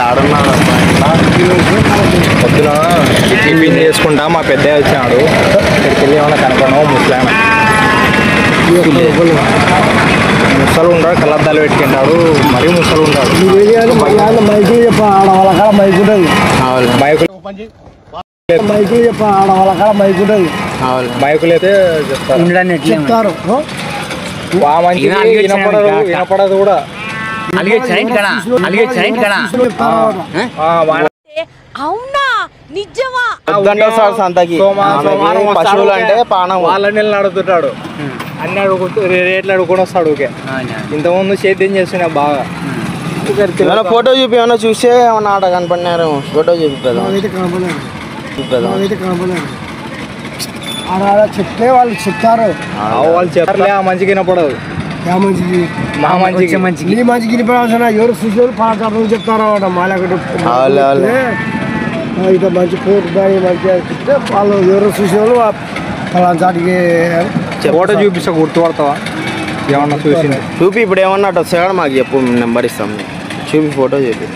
ఆడున్నాడు పొద్దున టిఫిన్ చేసుకుంటా మా పెద్దయ్య వచ్చాడు. ఇక్కడికి వెళ్ళి ఏమన్నా కనుక్కున్నావు ముసలాయన ముసలు ఉంటాడు, కళ్ళద్దాలు పెట్టుకుంటాడు, మరీ ముసలు ఉంటాడు. మైకులు చెప్ప ఆడవాళ్ళ కాడ మైకు ఉంటుంది. మైకులు చెప్ప ఆడవాళ్ళ కాడ మైకు ఉంటుంది. మైకులు అయితే చెప్తారు. వినపడదు కూడా. అవునా నిజమా? సంతకి పశువులు అంటే పానం వాళ్ళని అడుగుతుంటాడు, అన్ని అడుగుతూ రేట్లు అడుగుకొని వస్తాడు. ఓకే, ఇంతకుముందు సేద్యం చేస్తున్నా బాగా. ఫోటో చూపి ఏమన్నా చూస్తే ఏమన్నా ఆట కనపడినారు. ఫోటో చూపిద్దాం. చెప్తే వాళ్ళు చెప్తారు. వాళ్ళు చెప్పలే మంచిగా వినపడదు. మా మంచికి నీ మంచికి వినిపడాల్సిన ఎవరు చూసేవాళ్ళు పాఠాలు చెప్తారు. మాలకట్టు ఇక మంచి కోర్టు దాని మంచిగా చెప్తే వాళ్ళు ఎవరు చూసేవాళ్ళు పలాంచాటికి ఫోటో చూపిస్తా, గుర్తుపడతావా? ఏమన్నా చూసింది చూపి. ఇప్పుడు ఏమన్నా వస్తాడు మాకు చెప్పు, నెంబర్ ఇస్తాం. చూపి, ఫోటో చూపి.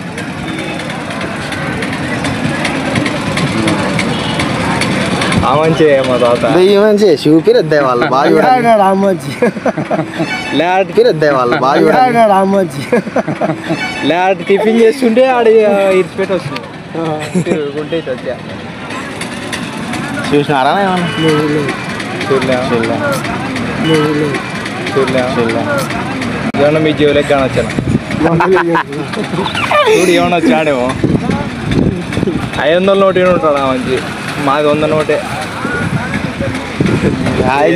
మంచి మా తాత మంచి చూపి రద్దే వాళ్ళు బాగా వాళ్ళు బాగా లేట్ టిఫిన్ చేస్తుంటే ఆడ ఇరిచిపెట్టి వస్తుంది. చూసినారా ఏమన్నా? ఏమన్నా మీ జీవులకి కానొచ్చాను. చూడు ఏమన్నా వచ్చాడేమో. 500 నోటే ఉంటాడు ఆ మంచి. మాది 100 నోటే.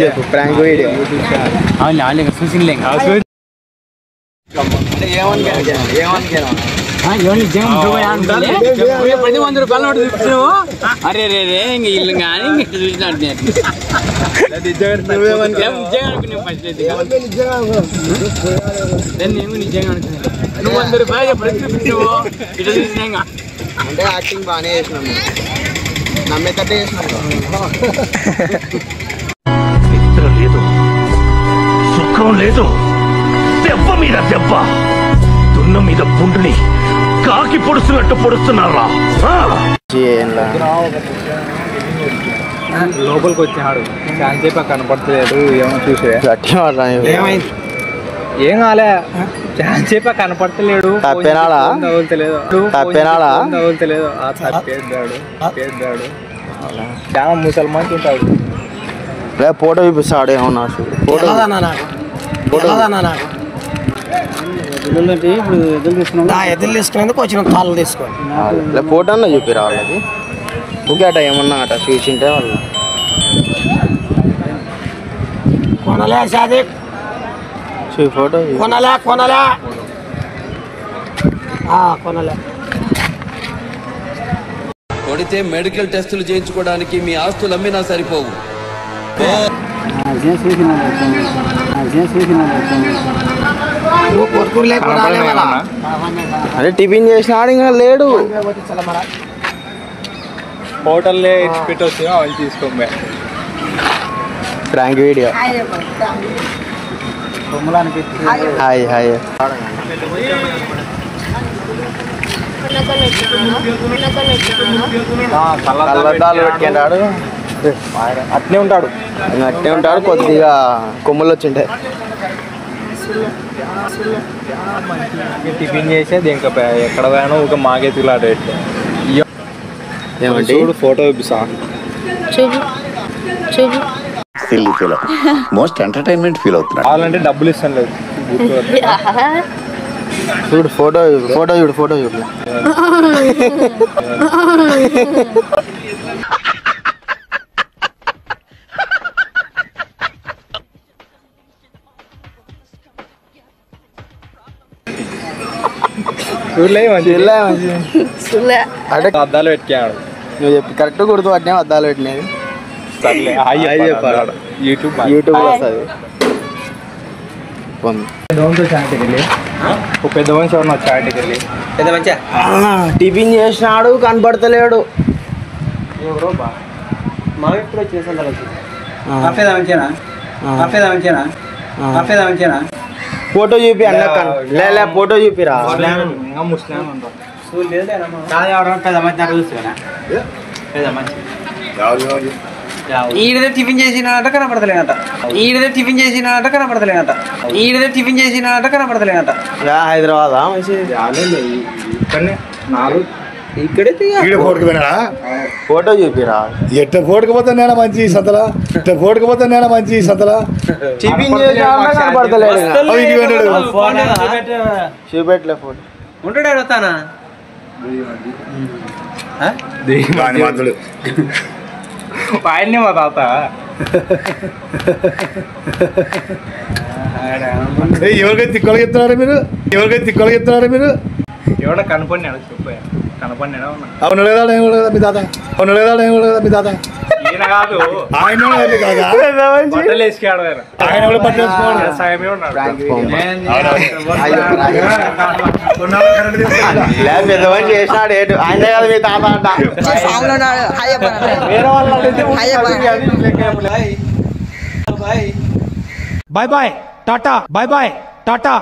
చెప్పు ప్రాంక్ వీడియో చూసింది. అరే రే రే ఇంక ఇల్లు కానీ చూసినట్టు నిజంగా నువ్వు 100 రూపాయలు ఎప్పుడు ఇట్లా చూసినా అంటే యాక్టింగ్ బాగానే చేసినాము, నమ్మేటట్టే చేసినాము. నిద్ర లేదు, సుఖం లేదు, దెబ్బ మీద దెబ్బ, దున్న మీద పుండుని కాకి పొడుస్తున్నట్టు పొడుస్తున్నారా? లోపలికి వచ్చినాడు, శాంతిపా కనపడతలేదు. ఏమన్నా చూసే ఏం కాలే, శాంతిపా కనపడతలేడు. తప్పేనాడా? తప్పేనాడా? తగులుతలేదు. తప్పేద్దాడు. చాలా ముసల్మాన్ ఉంటాడు. ఫోటో చూపిస్తాడు ఏమన్నా? ఫోటో ఎదురు తీసుకునేందుకు వచ్చిన తాళ్ళు తీసుకోండి. ఫోటో అన్న చూపిరా వాళ్ళకి. ఓకే అట ఏమన్నా అట చూసింటే వాళ్ళు కొనలే షాది, ఫోటో కొనలే కొనలే కొడితే మెడికల్ టెస్టులు చేయించుకోవడానికి మీ ఆస్తులు అమ్మినా సరిపోవు. అదే టిఫిన్ చేసినాడు ఇంకా లేడు. హోటల్లో ఇచ్చిపెట్టి వచ్చి అవన్నీ తీసుకోమే. Prank video. Hi hi. కళ్ళద్దాలు పెట్టుకుంటాడు, అట్నే ఉంటాడు. అట్నే ఉంటాడు. కొద్దిగా కొమ్ములు వచ్చింటాయి. టిఫిన్ చేసేది ఇంకా ఎక్కడ పోయానో ఒక మాకే తిలాట. ఏమంటే ఫోటో చూపిస్తా. మోస్ట్ ఎంటర్టైన్మెంట్ ఫీల్ అవుతున్నా. కావాలంటే డబ్బులు ఇస్తాను లేదు. చూడు ఫోటో చూడు. అంటే అద్దాలు పెట్టాడు. నువ్వు చెప్పి కరెక్ట్ గుర్తు పట్టినా అద్దాలు పెట్టినది. యూట్యూబ్ వస్తుంది. పెద్ద మనిషి ఎవరు చాటికి వెళ్ళి టిఫిన్ చేసినాడు, కనపడతలేడు. ఫోటో చూపి అన్న. ఫోటో చూపిరా. పెద్ద మంచి నాకు చూస్తున్నా పెద్ద మంచి ఈడదే టిఫిన్ చేసినట్ట కనపడతలేనట ఈడదే టిఫిన్ చేసినట్ట కనపడతలేనట ఈడదే టిఫిన్ చేసినట్ట కనపడతలేనట హైదరాబాదా మంచి ఇక్కడనే నాలుగు ఇక్కడే ఫోటోకి పోయినా ఫోటో చూపిరా ఎట్ట ఫోటోకపోతే నేను మంచి సంతలా ఎట్ట ఫోటోకపోతే నేను మంచి సంతలా టిఫిన్ చేసి కనపడతలేదు చూపెట్టలే ఫోటో ఉంటాడు వస్తానా ఆయన్ని మా తాత ఎవరికైతే తిక్కలు చెప్తున్నారా మీరు ఎవరికైతే తిక్కలు చెప్తున్నారా మీరు ఎవడ కనపడినాడు చెప్పాను కనపడినా అవును లేదా మీ తాత అవును లేదా మీ తాత ఈయన కాదు ఆయన కాదా బట్టలు వేసుకాడు ఆయన కూడా పట్టేసుకోవాలి సాయమే ఉన్నాడు పెద్ద మంచి చేసినాడు ఏటు ఆయనే కదా మీ తాత అంట వేరే వాళ్ళు అడిగితే bye bye tata bye bye Tata